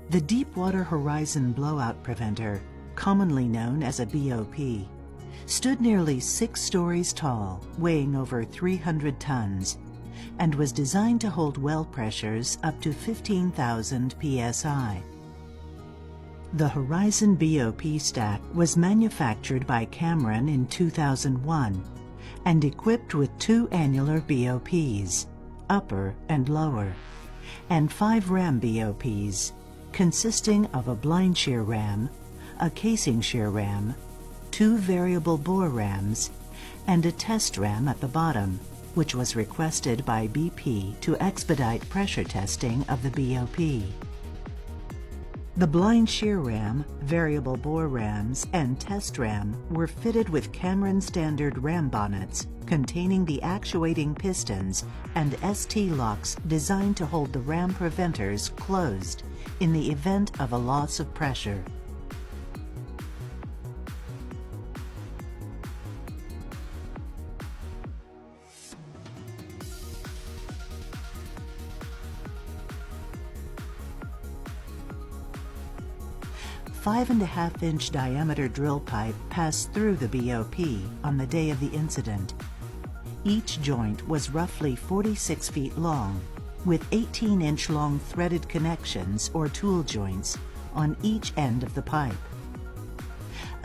The Deepwater Horizon blowout preventer, commonly known as a BOP, stood nearly 6 stories tall, weighing over 300 tons, and was designed to hold well pressures up to 15,000 psi. The Horizon BOP stack was manufactured by Cameron in 2001 and equipped with 2 annular BOPs, upper and lower, and 5 ram BOPs, consisting of a blind shear ram, a casing shear ram, 2 variable bore rams, and a test ram at the bottom, which was requested by BP to expedite pressure testing of the BOP. The blind shear ram, variable bore rams, and test ram were fitted with Cameron standard ram bonnets containing the actuating pistons and ST locks designed to hold the ram preventers closed in the event of a loss of pressure. A 5.5-inch diameter drill pipe passed through the BOP on the day of the incident. Each joint was roughly 46 feet long, with 18-inch long threaded connections or tool joints on each end of the pipe.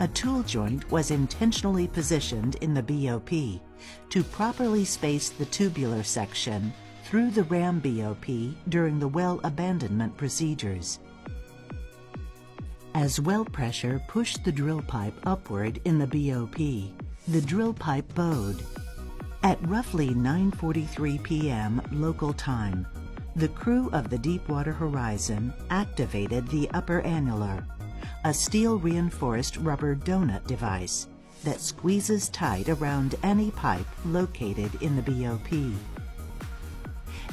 A tool joint was intentionally positioned in the BOP to properly space the tubular section through the ram BOP during the well abandonment procedures. As well pressure pushed the drill pipe upward in the BOP, the drill pipe bowed. At roughly 9:43 p.m. local time, the crew of the Deepwater Horizon activated the upper annular, a steel-reinforced rubber donut device that squeezes tight around any pipe located in the BOP.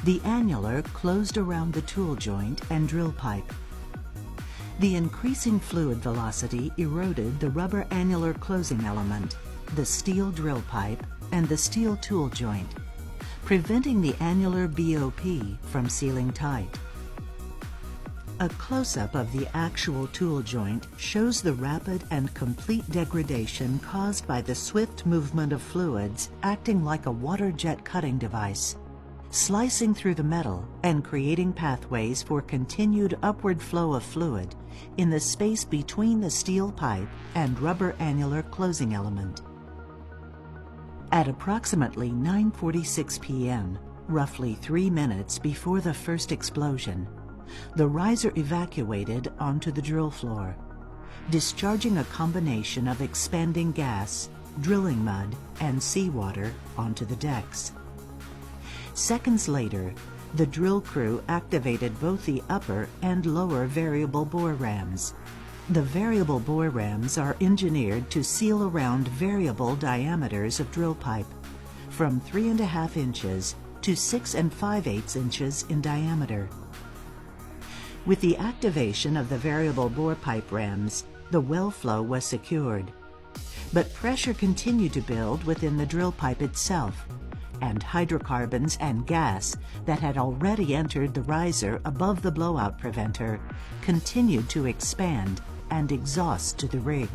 The annular closed around the tool joint and drill pipe. The increasing fluid velocity eroded the rubber annular closing element, the steel drill pipe, and the steel tool joint, preventing the annular BOP from sealing tight. A close-up of the actual tool joint shows the rapid and complete degradation caused by the swift movement of fluids acting like a water jet cutting device, slicing through the metal and creating pathways for continued upward flow of fluid in the space between the steel pipe and rubber annular closing element. At approximately 9:46 p.m., roughly 3 minutes before the first explosion, the riser evacuated onto the drill floor, discharging a combination of expanding gas, drilling mud, and seawater onto the decks. Seconds later, the drill crew activated both the upper and lower variable bore rams. The variable bore rams are engineered to seal around variable diameters of drill pipe, from 3.5 inches to 6 5/8 inches in diameter. With the activation of the variable bore pipe rams, the well flow was secured. But pressure continued to build within the drill pipe itself, and hydrocarbons and gas that had already entered the riser above the blowout preventer continued to expand and exhaust to the rig.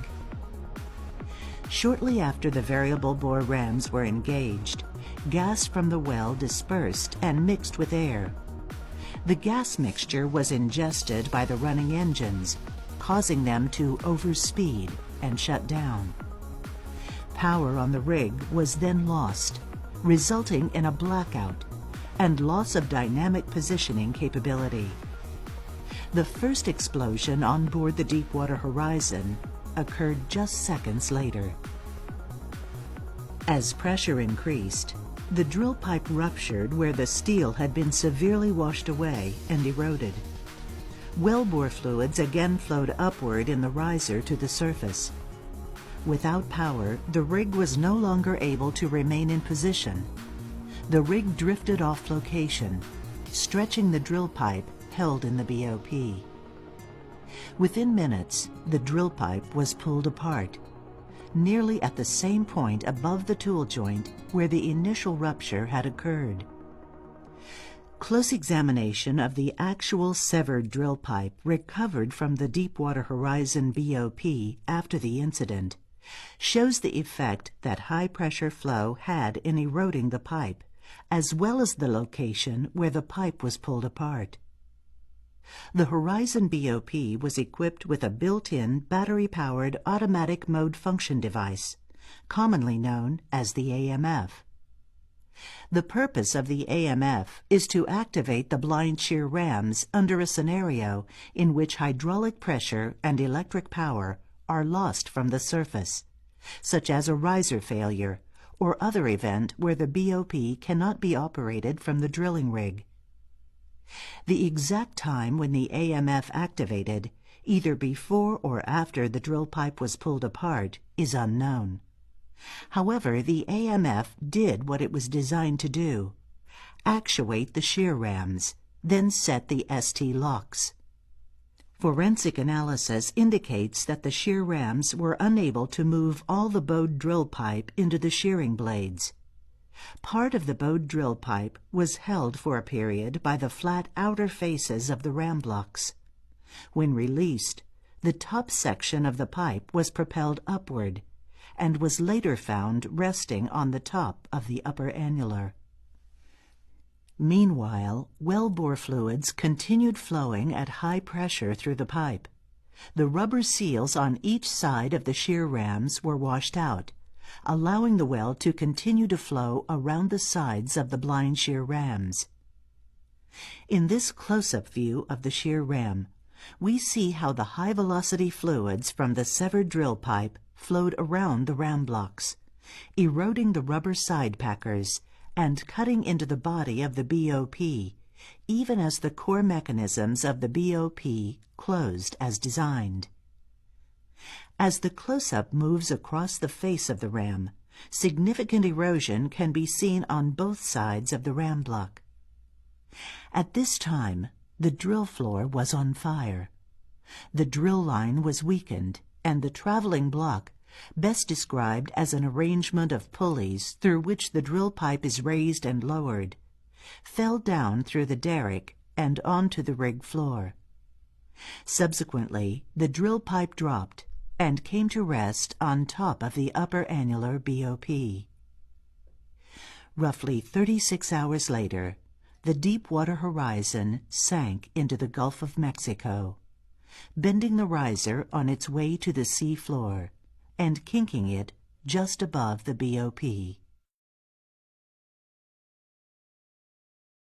Shortly after the variable bore rams were engaged, gas from the well dispersed and mixed with air. The gas mixture was ingested by the running engines, causing them to overspeed and shut down. Power on the rig was then lost, resulting in a blackout and loss of dynamic positioning capability. The first explosion on board the Deepwater Horizon occurred just seconds later. As pressure increased, the drill pipe ruptured where the steel had been severely washed away and eroded. Wellbore fluids again flowed upward in the riser to the surface. Without power, the rig was no longer able to remain in position. The rig drifted off location, stretching the drill pipe held in the BOP. Within minutes, the drill pipe was pulled apart, nearly at the same point above the tool joint where the initial rupture had occurred. Close examination of the actual severed drill pipe recovered from the Deepwater Horizon BOP after the incident shows the effect that high-pressure flow had in eroding the pipe, as well as the location where the pipe was pulled apart. The Horizon BOP was equipped with a built-in battery-powered automatic mode function device, commonly known as the AMF. The purpose of the AMF is to activate the blind shear rams under a scenario in which hydraulic pressure and electric power are lost from the surface, such as a riser failure or other event where the BOP cannot be operated from the drilling rig. The exact time when the AMF activated, either before or after the drill pipe was pulled apart, is unknown. However, the AMF did what it was designed to do: actuate the shear rams, then set the ST locks. Forensic analysis indicates that the shear rams were unable to move all the bowed drill pipe into the shearing blades. Part of the bowed drill pipe was held for a period by the flat outer faces of the ram blocks. When released, the top section of the pipe was propelled upward and was later found resting on the top of the upper annular. Meanwhile, wellbore fluids continued flowing at high pressure through the pipe. The rubber seals on each side of the shear rams were washed out, allowing the well to continue to flow around the sides of the blind shear rams. In this close-up view of the shear ram, we see how the high-velocity fluids from the severed drill pipe flowed around the ram blocks, eroding the rubber side packers and cutting into the body of the BOP, even as the core mechanisms of the BOP closed as designed. As the close-up moves across the face of the ram, significant erosion can be seen on both sides of the ram block. At this time, the drill floor was on fire. The drill line was weakened, and the traveling block, best described as an arrangement of pulleys through which the drill pipe is raised and lowered, fell down through the derrick and onto the rig floor. Subsequently, the drill pipe dropped and came to rest on top of the upper annular BOP. Roughly 36 hours later, the Deepwater Horizon sank into the Gulf of Mexico, bending the riser on its way to the sea floor and kinking it just above the BOP.